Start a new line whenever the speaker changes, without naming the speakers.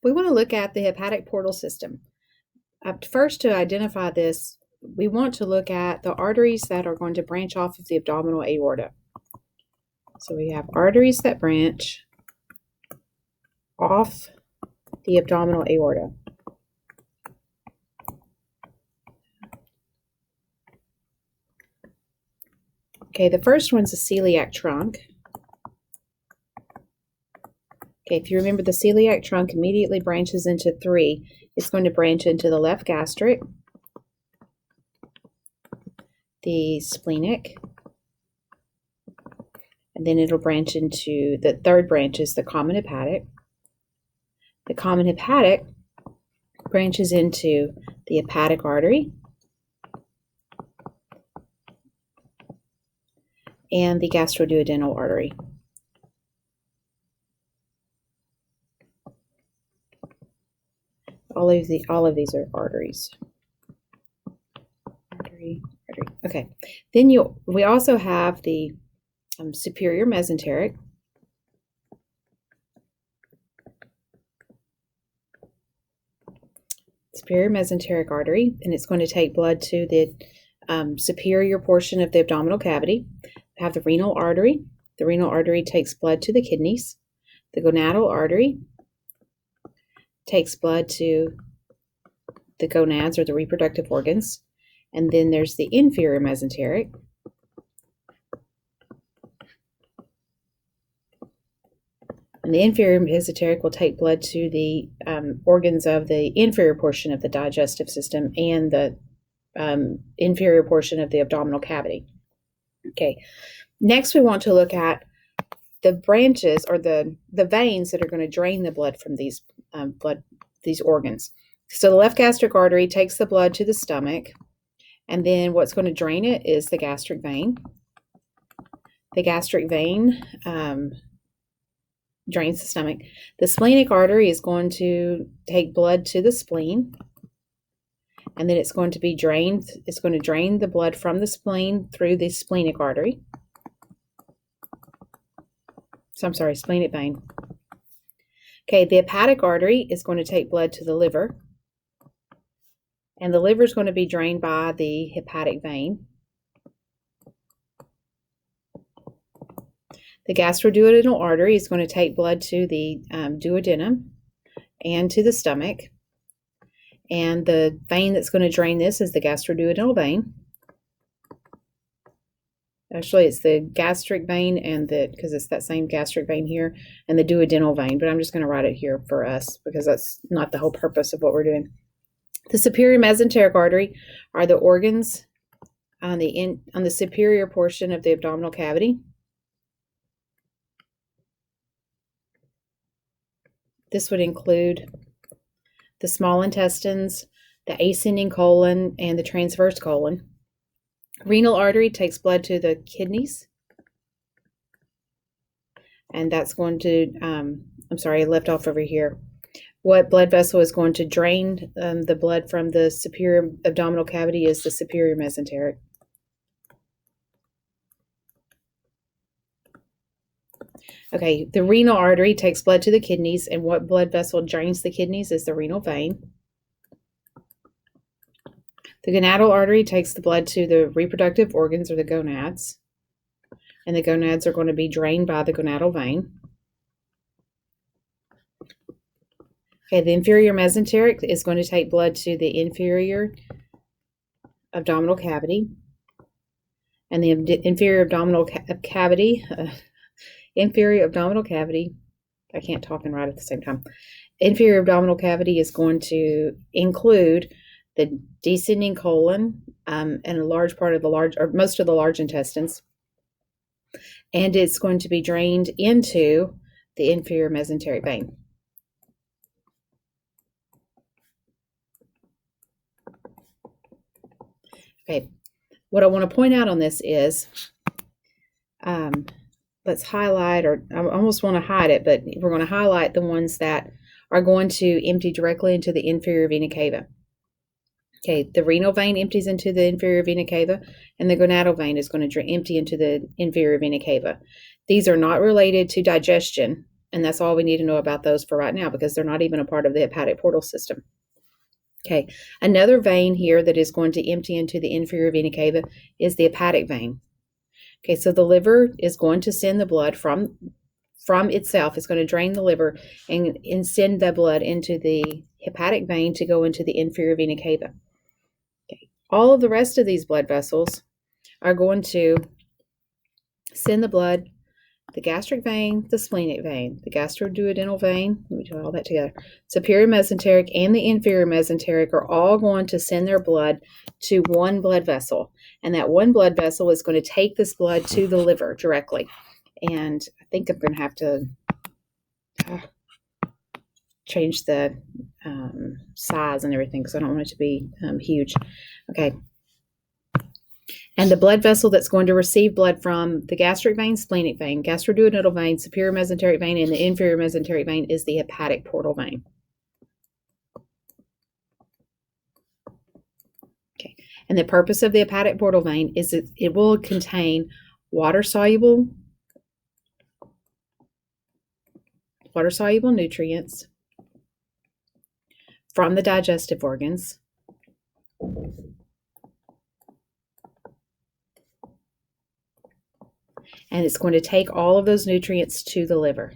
We want to look at the hepatic portal system. First, to identify this, we want to look at the arteries that are going to branch off of the abdominal aorta. So we have arteries that branch off the abdominal aorta. Okay, the first one's the celiac trunk. Okay, if you remember, the celiac trunk immediately branches into three. It's going to branch into the left gastric, the splenic, and then it'll branch into the third branch is the common hepatic. The common hepatic branches into the hepatic artery and the gastroduodenal artery. All of these are arteries. Artery. Okay. Then we also have the superior mesenteric. Superior mesenteric artery, and it's going to take blood to the superior portion of the abdominal cavity. We have the renal artery. The renal artery takes blood to the kidneys. The gonadal artery takes blood to the gonads or the reproductive organs. And then there's the inferior mesenteric. And the inferior mesenteric will take blood to the organs of the inferior portion of the digestive system and the inferior portion of the abdominal cavity. Okay, next we want to look at the branches or the veins that are going to drain the blood from these organs. So the left gastric artery takes the blood to the stomach, and then what's going to drain it is the gastric vein. The gastric vein drains the stomach. The splenic artery is going to take blood to the spleen, and then it's going to be drained. It's going to drain the blood from the spleen through the splenic artery. Splenic vein. Okay, the hepatic artery is going to take blood to the liver, and the liver is going to be drained by the hepatic vein. The gastroduodenal artery is going to take blood to the duodenum and to the stomach, and the vein that's going to drain this is the gastroduodenal vein. Actually, it's the gastric vein because it's that same gastric vein here, and the duodenal vein, but I'm just going to write it here for us because that's not the whole purpose of what we're doing. The superior mesenteric artery are the organs on the superior portion of the abdominal cavity. This would include the small intestines, the ascending colon, and the transverse colon. Renal artery takes blood to the kidneys, and that's going to, I left off over here. What blood vessel is going to drain the blood from the superior abdominal cavity is the superior mesenteric. Okay, the renal artery takes blood to the kidneys, and what blood vessel drains the kidneys is the renal vein. The gonadal artery takes the blood to the reproductive organs or the gonads, and the gonads are going to be drained by the gonadal vein. Okay, the inferior mesenteric is going to take blood to the inferior abdominal cavity, and the inferior abdominal cavity, I can't talk and write at the same time. Inferior abdominal cavity is going to include the descending colon and a large part of most of the large intestines, and it's going to be drained into the inferior mesenteric vein. Okay, what I want to point out on this is, let's highlight, or I almost want to hide it, but we're going to highlight the ones that are going to empty directly into the inferior vena cava. Okay, the renal vein empties into the inferior vena cava, and the gonadal vein is going to empty into the inferior vena cava. These are not related to digestion. And that's all we need to know about those for right now, because they're not even a part of the hepatic portal system. Okay, another vein here that is going to empty into the inferior vena cava is the hepatic vein. Okay, so the liver is going to send the blood from itself. It's going to drain the liver and send the blood into the hepatic vein to go into the inferior vena cava. Okay, all of the rest of these blood vessels are going to send the blood, the gastric vein, the splenic vein, the gastroduodenal vein, let me do all that together, superior mesenteric and the inferior mesenteric are all going to send their blood to one blood vessel. And that one blood vessel is going to take this blood to the liver directly. And I think I'm going to have to change the size and everything because I don't want it to be huge. Okay. And the blood vessel that's going to receive blood from the gastric vein, splenic vein, gastroduodenal vein, superior mesenteric vein, and the inferior mesenteric vein is the hepatic portal vein. Okay. And the purpose of the hepatic portal vein is that it will contain water-soluble nutrients from the digestive organs, and it's going to take all of those nutrients to the liver.